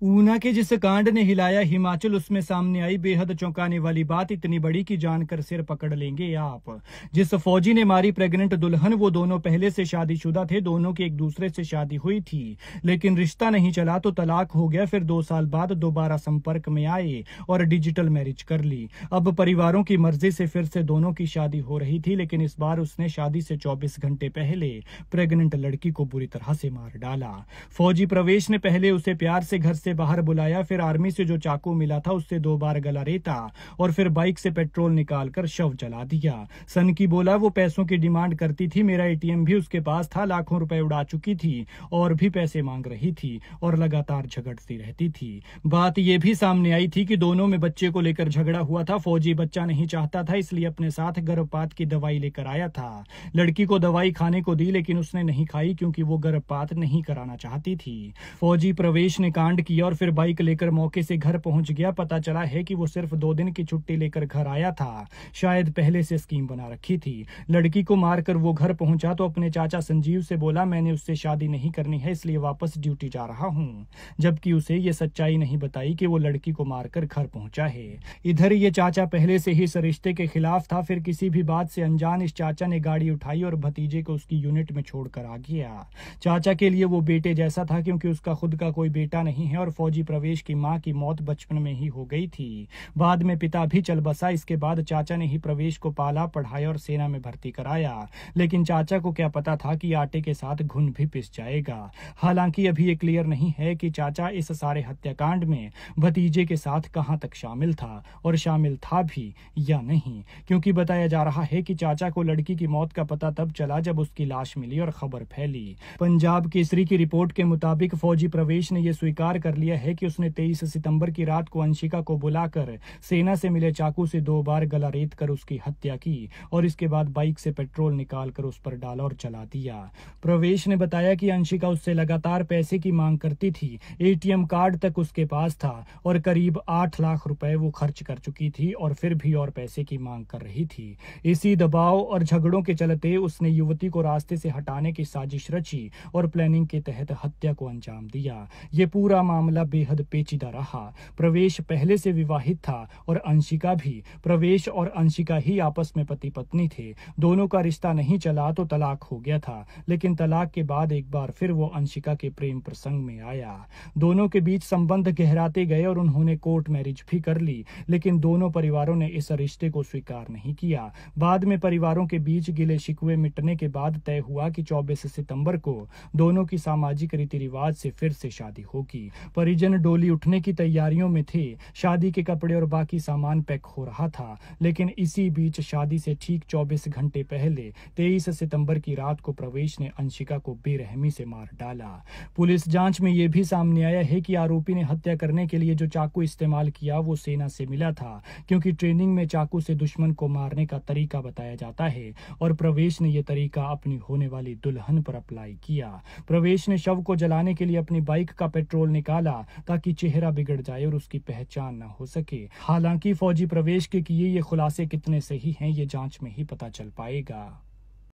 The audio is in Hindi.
ऊना के जिस कांड ने हिलाया हिमाचल, उसमें सामने आई बेहद चौंकाने वाली बात, इतनी बड़ी कि जानकर सिर पकड़ लेंगे आप। जिस फौजी ने मारी प्रेग्नेंट दुल्हन, वो दोनों पहले से शादीशुदा थे। दोनों की एक दूसरे से शादी हुई थी, लेकिन रिश्ता नहीं चला तो तलाक हो गया। फिर 2 साल बाद दोबारा संपर्क में आए और डिजिटल मैरिज कर ली। अब परिवारों की मर्जी से फिर से दोनों की शादी हो रही थी, लेकिन इस बार उसने शादी से 24 घंटे पहले प्रेग्नेंट लड़की को बुरी तरह से मार डाला। फौजी प्रवेश ने पहले उसे प्यार से घर से बाहर बुलाया, फिर आर्मी से जो चाकू मिला था उससे 2 बार गला रेता और फिर बाइक से पेट्रोल निकालकर शव जला दिया। सन की बोला वो पैसों की डिमांड करती थी, मेरा एटीएम भी उसके पास था, लाखों रुपए उड़ा चुकी थी और भी पैसे मांग रही थी और लगातार झगड़ती रहती थी। बात यह भी सामने आई थी कि दोनों में बच्चे को लेकर झगड़ा हुआ था। फौजी बच्चा नहीं चाहता था, इसलिए अपने साथ गर्भपात की दवाई लेकर आया था। लड़की को दवाई खाने को दी, लेकिन उसने नहीं खाई क्योंकि वो गर्भपात नहीं कराना चाहती थी। फौजी प्रवेश ने कांड किया और फिर बाइक लेकर मौके से घर पहुंच गया। पता चला है कि वो सिर्फ 2 दिन की छुट्टी लेकर घर आया था, शायद पहले से स्कीम बना रखी थी। लड़की को मारकर वो घर पहुंचा तो अपने चाचा संजीव से बोला, मैंने उससे शादी नहीं करनी है, इसलिए वापस ड्यूटी जा रहा हूं। जबकि उसे ये सच्चाई नहीं बताई कि वो लड़की को मारकर घर पहुंचा है। इधर ये चाचा पहले से ही इस रिश्ते के खिलाफ था। फिर किसी भी बात से अनजान इस चाचा ने गाड़ी उठाई और भतीजे को उसकी यूनिट में छोड़कर आ गया। चाचा के लिए वो बेटे जैसा था, क्योंकि उसका खुद का कोई बेटा नहीं है और फौजी प्रवेश की मां की मौत बचपन में ही हो गई थी। बाद में पिता भी चल बसा। इसके बाद चाचा ने ही प्रवेश को पाला, पढ़ाया और सेना में भर्ती कराया। लेकिन चाचा को क्या पता था कि आटे के साथ घुन भी पिस जाएगा। हालांकि अभी ये क्लियर नहीं है कि चाचा इस सारे हत्याकांड में भतीजे के साथ कहां तक शामिल था और शामिल था भी या नहीं, क्योंकि बताया जा रहा है कि चाचा को लड़की की मौत का पता तब चला जब उसकी लाश मिली और खबर फैली। पंजाब केसरी की रिपोर्ट के मुताबिक फौजी प्रवेश ने यह स्वीकार कर लिया है कि उसने 23 सितंबर की रात को अंशिका को बुलाकर सेना से मिले चाकू से 2 बार गला रेत कर उसकी हत्या की और इसके बाद बाइक से पेट्रोल निकालकर उस पर डाला और जला दिया। प्रवेश ने बताया कि अंशिका उससे लगातार पैसे की मांग करती थी। एटीएम कार्ड तक उसके पास था और करीब 8 लाख रुपए वो खर्च कर चुकी थी और फिर भी और पैसे की मांग कर रही थी। इसी दबाव और झगड़ों के चलते उसने युवती को रास्ते से हटाने की साजिश रची और प्लानिंग के तहत हत्या को अंजाम दिया। ये पूरा मामला बेहद पेचीदा रहा। प्रवेश पहले से विवाहित था और अंशिका भी। प्रवेश और अंशिका ही आपस में पति पत्नी थे। दोनों का रिश्ता नहीं चला तो तलाक हो गया था, लेकिन तलाक के बाद एक बार फिर वो अंशिका के प्रेम प्रसंग में आया। दोनों के बीच संबंध गहराते गए और उन्होंने कोर्ट मैरिज भी कर ली, लेकिन दोनों परिवारों ने इस रिश्ते को स्वीकार नहीं किया। बाद में परिवारों के बीच गिले शिकवे मिटने के बाद तय हुआ कि 24 सितंबर को दोनों की सामाजिक रीति रिवाज से फिर से शादी होगी। परिजन डोली उठने की तैयारियों में थे। शादी के कपड़े और बाकी सामान पैक हो रहा था, लेकिन इसी बीच शादी से ठीक 24 घंटे पहले 23 सितंबर की रात को प्रवेश ने अंशिका को बेरहमी से मार डाला। पुलिस जांच में यह भी सामने आया है कि आरोपी ने हत्या करने के लिए जो चाकू इस्तेमाल किया वो सेना से मिला था, क्योंकि ट्रेनिंग में चाकू से दुश्मन को मारने का तरीका बताया जाता है और प्रवेश ने यह तरीका अपनी होने वाली दुल्हन पर अप्लाई किया। प्रवेश ने शव को जलाने के लिए अपनी बाइक का पेट्रोल निकाला ताकि चेहरा बिगड़ जाए और उसकी पहचान न हो सके। हालांकि फौजी प्रवेश के किए ये खुलासे कितने सही हैं, ये जांच में ही पता चल पाएगा।